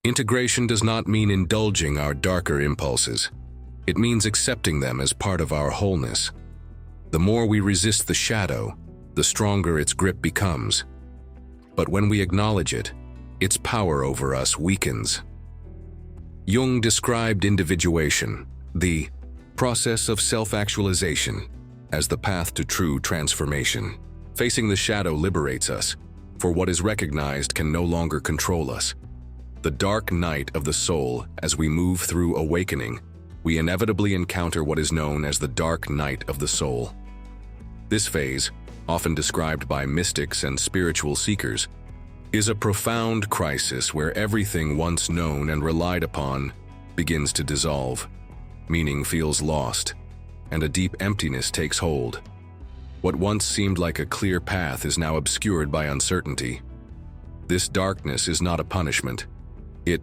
Integration does not mean indulging our darker impulses. It means accepting them as part of our wholeness. The more we resist the shadow, the stronger its grip becomes. But when we acknowledge it, its power over us weakens. Jung described individuation, the process of self-actualization, as the path to true transformation. Facing the shadow liberates us, for what is recognized can no longer control us. The dark night of the soul. As we move through awakening, we inevitably encounter what is known as the dark night of the soul. This phase, often described by mystics and spiritual seekers, is a profound crisis where everything once known and relied upon begins to dissolve. Meaning feels lost, and a deep emptiness takes hold. What once seemed like a clear path is now obscured by uncertainty. This darkness is not a punishment. It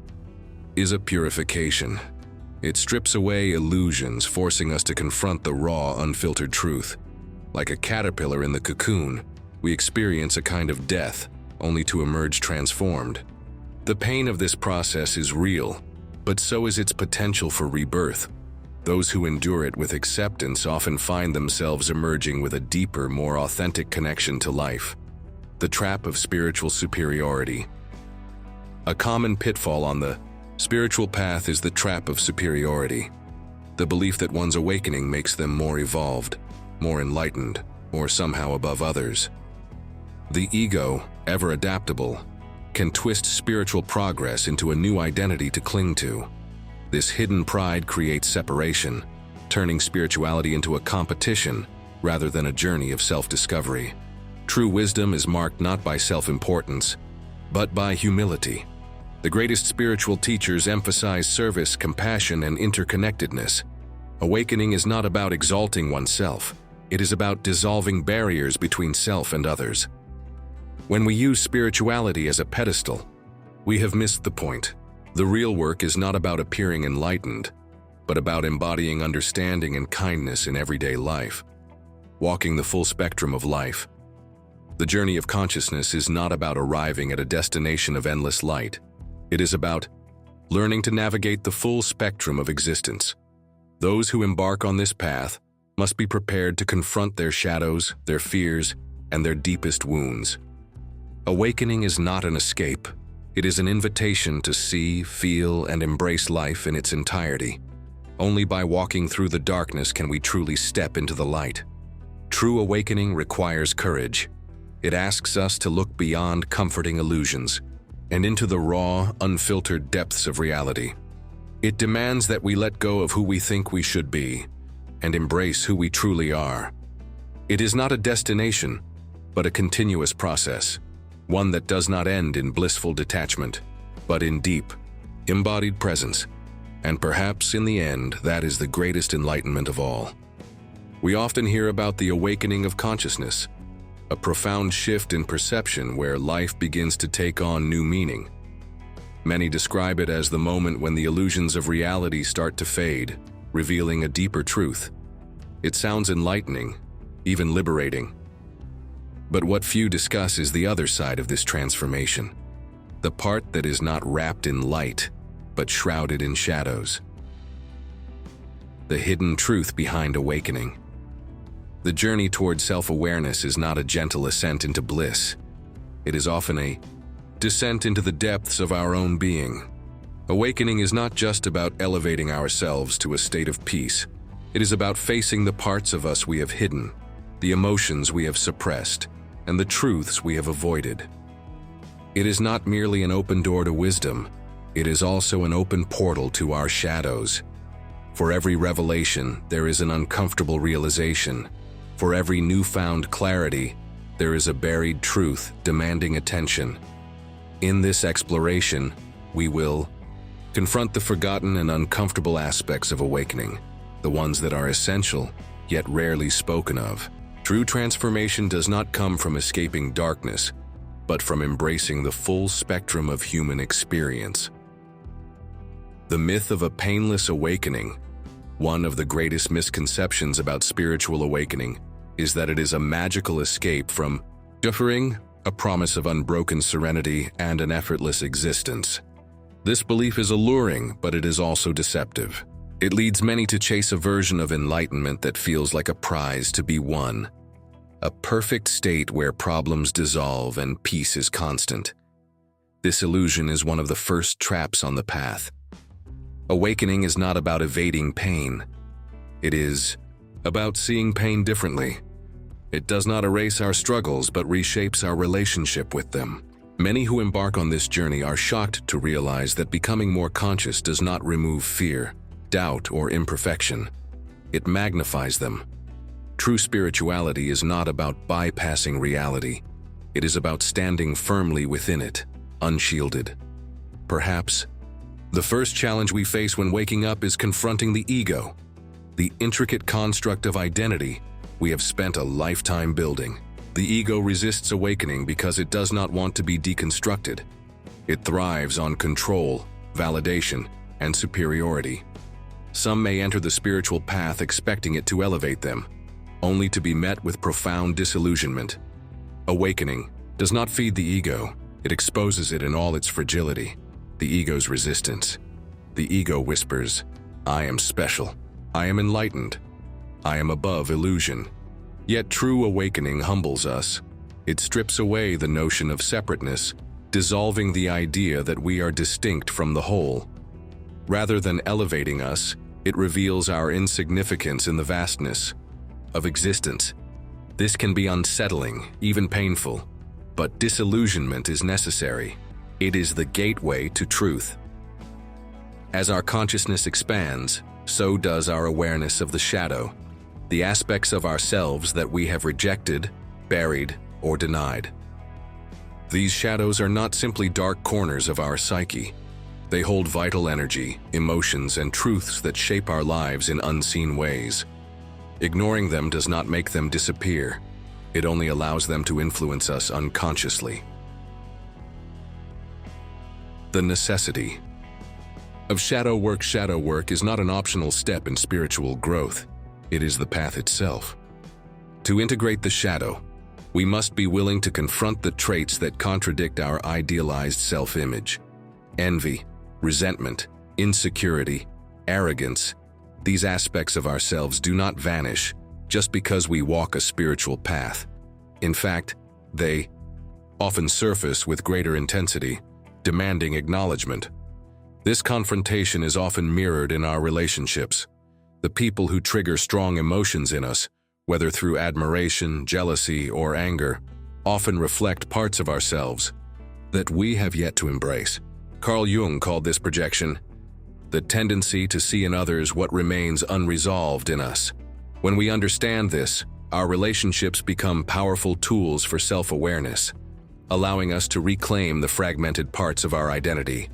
is a purification. It strips away illusions, forcing us to confront the raw, unfiltered truth. Like a caterpillar in the cocoon, we experience a kind of death, only to emerge transformed. The pain of this process is real, but so is its potential for rebirth. Those who endure it with acceptance often find themselves emerging with a deeper, more authentic connection to life. The trap of spiritual superiority. A common pitfall on the spiritual path is the trap of superiority. The belief that one's awakening makes them more evolved, more enlightened, or somehow above others. The ego, ever adaptable, can twist spiritual progress into a new identity to cling to. This hidden pride creates separation, turning spirituality into a competition rather than a journey of self-discovery. True wisdom is marked not by self-importance, but by humility. The greatest spiritual teachers emphasize service, compassion, and interconnectedness. Awakening is not about exalting oneself. It is about dissolving barriers between self and others. When we use spirituality as a pedestal, we have missed the point. The real work is not about appearing enlightened, but about embodying understanding and kindness in everyday life. Walking the full spectrum of life. The journey of consciousness is not about arriving at a destination of endless light. It is about learning to navigate the full spectrum of existence. Those who embark on this path must be prepared to confront their shadows, their fears, and their deepest wounds. Awakening is not an escape. It is an invitation to see, feel, and embrace life in its entirety. Only by walking through the darkness can we truly step into the light. True awakening requires courage. It asks us to look beyond comforting illusions and into the raw, unfiltered depths of reality. It demands that we let go of who we think we should be and embrace who we truly are. It is not a destination, but a continuous process. One that does not end in blissful detachment, but in deep, embodied presence. And perhaps in the end, that is the greatest enlightenment of all. We often hear about the awakening of consciousness, a profound shift in perception where life begins to take on new meaning. Many describe it as the moment when the illusions of reality start to fade, revealing a deeper truth. It sounds enlightening, even liberating. But what few discuss is the other side of this transformation, the part that is not wrapped in light, but shrouded in shadows. The hidden truth behind awakening. The journey toward self-awareness is not a gentle ascent into bliss. It is often a descent into the depths of our own being. Awakening is not just about elevating ourselves to a state of peace. It is about facing the parts of us we have hidden, the emotions we have suppressed, and the truths we have avoided. It is not merely an open door to wisdom, it is also an open portal to our shadows. For every revelation, there is an uncomfortable realization. For every newfound clarity, there is a buried truth demanding attention. In this exploration, we will confront the forgotten and uncomfortable aspects of awakening, the ones that are essential, yet rarely spoken of. True transformation does not come from escaping darkness, but from embracing the full spectrum of human experience. The myth of a painless awakening. One of the greatest misconceptions about spiritual awakening is that it is a magical escape from suffering, a promise of unbroken serenity, and an effortless existence. This belief is alluring, but it is also deceptive. It leads many to chase a version of enlightenment that feels like a prize to be won, a perfect state where problems dissolve and peace is constant. This illusion is one of the first traps on the path. Awakening is not about evading pain. It is about seeing pain differently. It does not erase our struggles, but reshapes our relationship with them. Many who embark on this journey are shocked to realize that becoming more conscious does not remove fear, doubt, or imperfection. It magnifies them. True spirituality is not about bypassing reality. It is about standing firmly within it, unshielded. Perhaps the first challenge we face when waking up is confronting the ego, the intricate construct of identity we have spent a lifetime building. The ego resists awakening because it does not want to be deconstructed. It thrives on control, validation, and superiority. Some may enter the spiritual path expecting it to elevate them, only to be met with profound disillusionment. Awakening does not feed the ego, it exposes it in all its fragility. The ego's resistance. The ego whispers, "I am special. I am enlightened. I am above illusion." Yet true awakening humbles us. It strips away the notion of separateness, dissolving the idea that we are distinct from the whole. Rather than elevating us, it reveals our insignificance in the vastness of existence. This can be unsettling, even painful, but disillusionment is necessary. It is the gateway to truth. As our consciousness expands, so does our awareness of the shadow, the aspects of ourselves that we have rejected, buried, or denied. These shadows are not simply dark corners of our psyche. They hold vital energy, emotions, and truths that shape our lives in unseen ways. Ignoring them does not make them disappear. It only allows them to influence us unconsciously. The necessity of shadow work. Shadow work is not an optional step in spiritual growth. It is the path itself. To integrate the shadow, we must be willing to confront the traits that contradict our idealized self-image. Envy, resentment, insecurity, arrogance. These aspects of ourselves do not vanish just because we walk a spiritual path. In fact, they often surface with greater intensity, demanding acknowledgement. This confrontation is often mirrored in our relationships. The people who trigger strong emotions in us, whether through admiration, jealousy, or anger, often reflect parts of ourselves that we have yet to embrace. Carl Jung called this projection the tendency to see in others what remains unresolved in us. When we understand this, our relationships become powerful tools for self-awareness, allowing us to reclaim the fragmented parts of our identity.